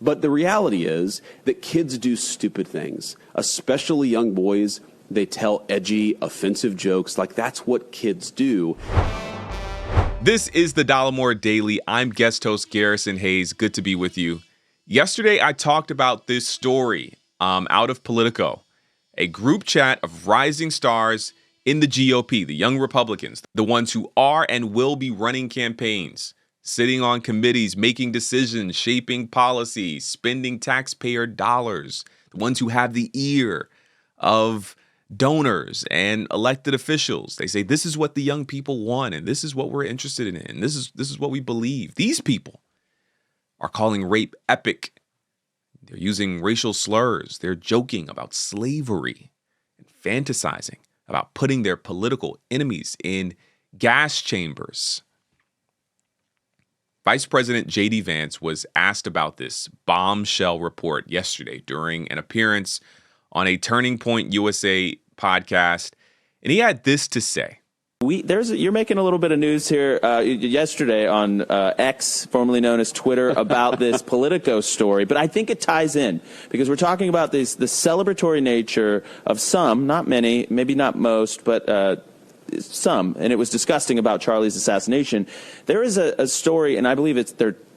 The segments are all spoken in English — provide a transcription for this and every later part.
But the reality is that kids do stupid things, especially young boys. They tell edgy, offensive jokes. Like, that's what kids do. This is the Dollemore Daily. I'm guest host Garrison Hayes. Good to be with you. Yesterday, I talked about this story out of Politico, a group chat of rising stars in the GOP, the young Republicans, the ones who are and will be running campaigns, sitting on committees, making decisions, shaping policy, spending taxpayer dollars, the ones who have the ear of donors and elected officials. They say, this is what the young people want, and this is what we're interested in, and this is what we believe. These people are calling rape epic. They're using racial slurs. They're joking about slavery and fantasizing about putting their political enemies in gas chambers. Vice President J.D. Vance was asked about this bombshell report yesterday during an appearance on a Turning Point USA podcast, and he had this to say. You're making a little bit of news here yesterday on X, formerly known as Twitter, about this Politico story, but I think it ties in because we're talking about the celebratory nature of some, not many, maybe not most, but some, and it was disgusting about Charlie's assassination. There is a story, and I believe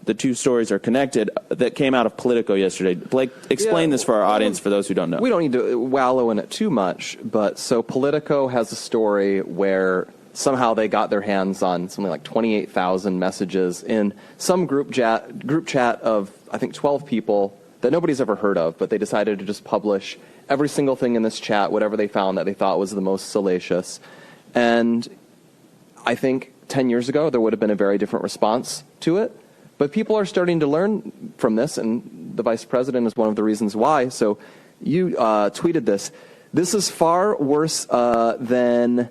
the two stories are connected, that came out of Politico yesterday. Blake, explain this for our audience, for those who don't know. We don't need to wallow in it too much, but so Politico has a story where somehow they got their hands on something like 28,000 messages in some group chat of, I think, 12 people that nobody's ever heard of, but they decided to just publish every single thing in this chat, whatever they found that they thought was the most salacious. And I think 10 years ago, there would have been a very different response to it. But people are starting to learn from this, and the vice president is one of the reasons why. So you tweeted this. This is far worse than...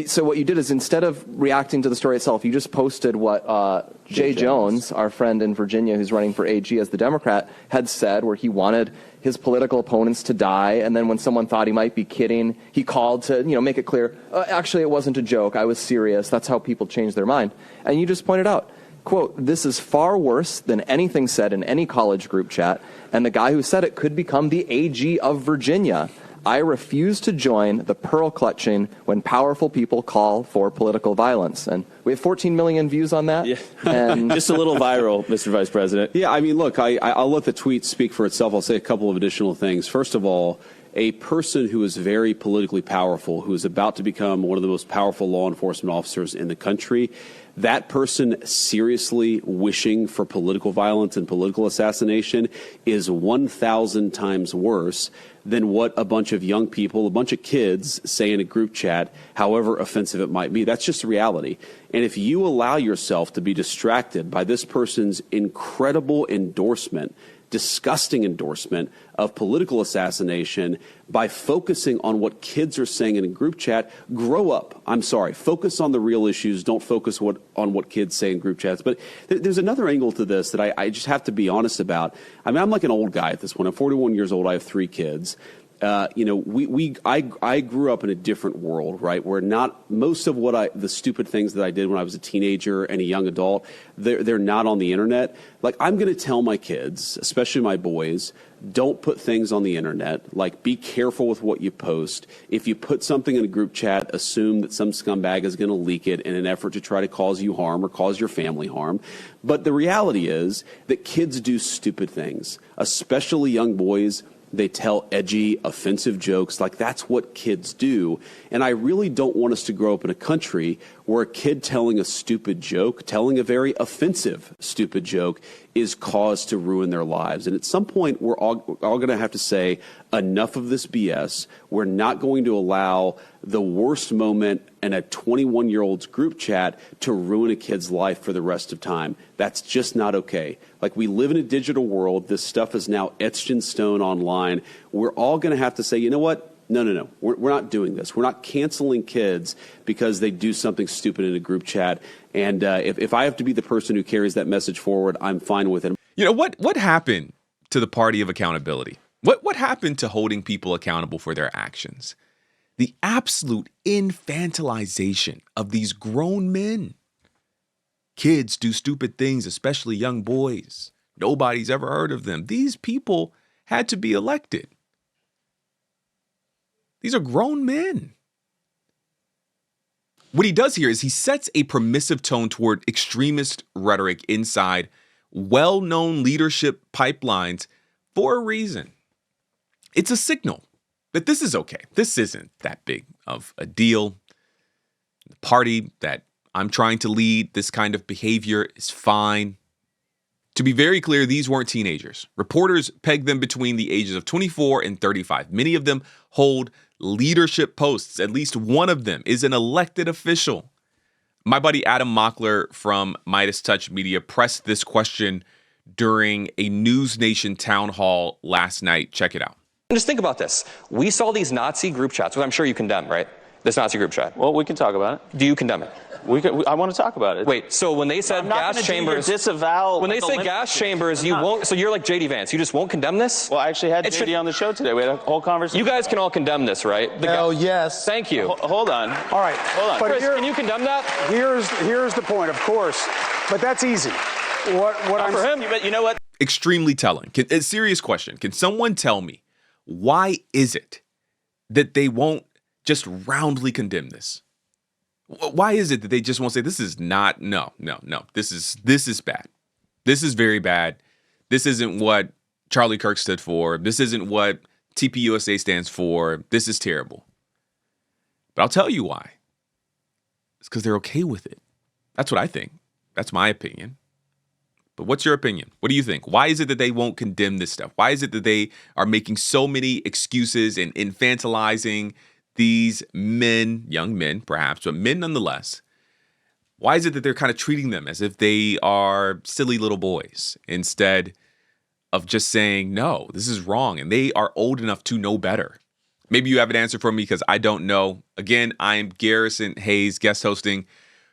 So what you did is, instead of reacting to the story itself, you just posted what Jay Jones, our friend in Virginia who's running for AG as the Democrat, had said, where he wanted his political opponents to die. And then when someone thought he might be kidding, he called to make it clear, actually, it wasn't a joke. I was serious. That's how people change their mind. And you just pointed out, quote, this is far worse than anything said in any college group chat, and the guy who said it could become the AG of Virginia. I refuse to join the pearl clutching when powerful people call for political violence. And we have 14 million views on that. Yeah. And just a little viral, Mr. Vice President. Yeah, I mean, look, I'll let the tweet speak for itself. I'll say a couple of additional things. First of all, a person who is very politically powerful, who is about to become one of the most powerful law enforcement officers in the country, that person seriously wishing for political violence and political assassination is 1,000 times worse than what a bunch of young people, a bunch of kids say in a group chat, however offensive it might be. That's just reality. And if you allow yourself to be distracted by this person's incredible endorsement, disgusting endorsement of political assassination by focusing on what kids are saying in a group chat, grow up. I'm sorry. Focus on the real issues. Don't focus on what kids say in group chats. But there's another angle to this that I just have to be honest about. I mean, I'm like an old guy at this point. I'm 41 years old. I have 3 kids. I grew up in a different world, right? Where not most of the stupid things that I did when I was a teenager and a young adult, they're not on the internet. Like, I'm going to tell my kids, especially my boys, don't put things on the internet. Like, be careful with what you post. If you put something in a group chat, assume that some scumbag is going to leak it in an effort to try to cause you harm or cause your family harm. But the reality is that kids do stupid things, especially young boys. They tell edgy, offensive jokes. Like, that's what kids do. And I really don't want us to grow up in a country where a kid telling a stupid joke, telling a very offensive stupid joke, is cause to ruin their lives. And at some point, we're all going to have to say, enough of this BS. We're not going to allow the worst moment in a 21-year-old's group chat to ruin a kid's life for the rest of time. That's just not okay. Like, we live in a digital world. This stuff is now etched in stone online. We're all going to have to say, you know what? No. We're not doing this. We're not canceling kids because they do something stupid in a group chat. And if I have to be the person who carries that message forward, I'm fine with it. You know, what happened to the party of accountability? What happened to holding people accountable for their actions? The absolute infantilization of these grown men. Kids do stupid things, especially young boys. Nobody's ever heard of them. These people had to be elected. These are grown men. What he does here is he sets a permissive tone toward extremist rhetoric inside well-known leadership pipelines for a reason. It's a signal that this is okay. This isn't that big of a deal. The party that I'm trying to lead, this kind of behavior is fine. To be very clear, these weren't teenagers. Reporters pegged them between the ages of 24 and 35. Many of them hold leadership posts. At least one of them is an elected official. My buddy Adam Mockler from Midas Touch Media pressed this question during a News Nation town hall last night. Check it out. Just think about this. We saw these Nazi group chats, which I'm sure you condemn, right? This Nazi group chat. Well, we can talk about it. Do you condemn it? I want to talk about it. Wait, so when they said gas chambers, disavow. When they say gas chambers, you won't. So you're like JD Vance. You just won't condemn this? Well, I actually had JD on the show today. We had a whole conversation. You guys can all condemn this, right? Hell yes. Thank you. Hold on. All right. Hold on. But Chris, can you condemn that? here's the point, of course. But that's easy. What I'm for him. But you know what? Extremely telling. A serious question. Can someone tell me why is it that they won't just roundly condemn this? Why is it that they just won't say this is not, no. This is bad. This is very bad. This isn't what Charlie Kirk stood for. This isn't what TPUSA stands for. This is terrible. But I'll tell you why. It's because they're okay with it. That's what I think. That's my opinion. But what's your opinion? What do you think? Why is it that they won't condemn this stuff? Why is it that they are making so many excuses and infantilizing these men, young men perhaps, but men nonetheless? Why is it that they're kind of treating them as if they are silly little boys instead of just saying, no, this is wrong, and they are old enough to know better? Maybe you have an answer for me because I don't know. Again, I am Garrison Hayes, guest hosting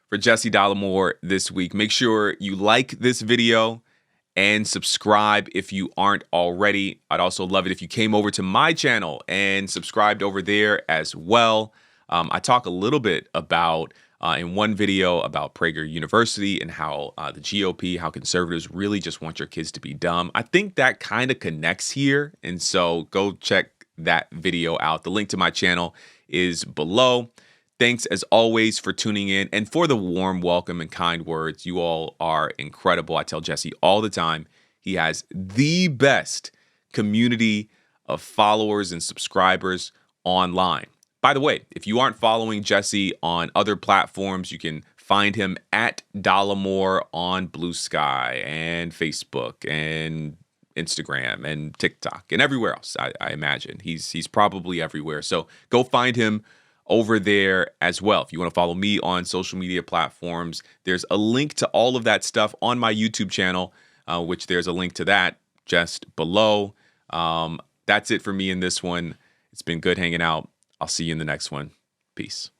for Jesse Dollemore this week. Make sure you like this video and subscribe if you aren't already. I'd also love it if you came over to my channel and subscribed over there as well. I talk a little bit about, in one video, about Prager University and how the GOP, how conservatives really just want your kids to be dumb. I think that kind of connects here, and so go check that video out. The link to my channel is below. Thanks, as always, for tuning in and for the warm welcome and kind words. You all are incredible. I tell Jesse all the time, he has the best community of followers and subscribers online. By the way, if you aren't following Jesse on other platforms, you can find him at Dollemore on Blue Sky and Facebook and Instagram and TikTok and everywhere else. I imagine he's probably everywhere. So go find him over there as well. If you want to follow me on social media platforms, there's a link to all of that stuff on my YouTube channel, which there's a link to that just below. That's it for me in this one. It's been good hanging out. I'll see you in the next one. Peace.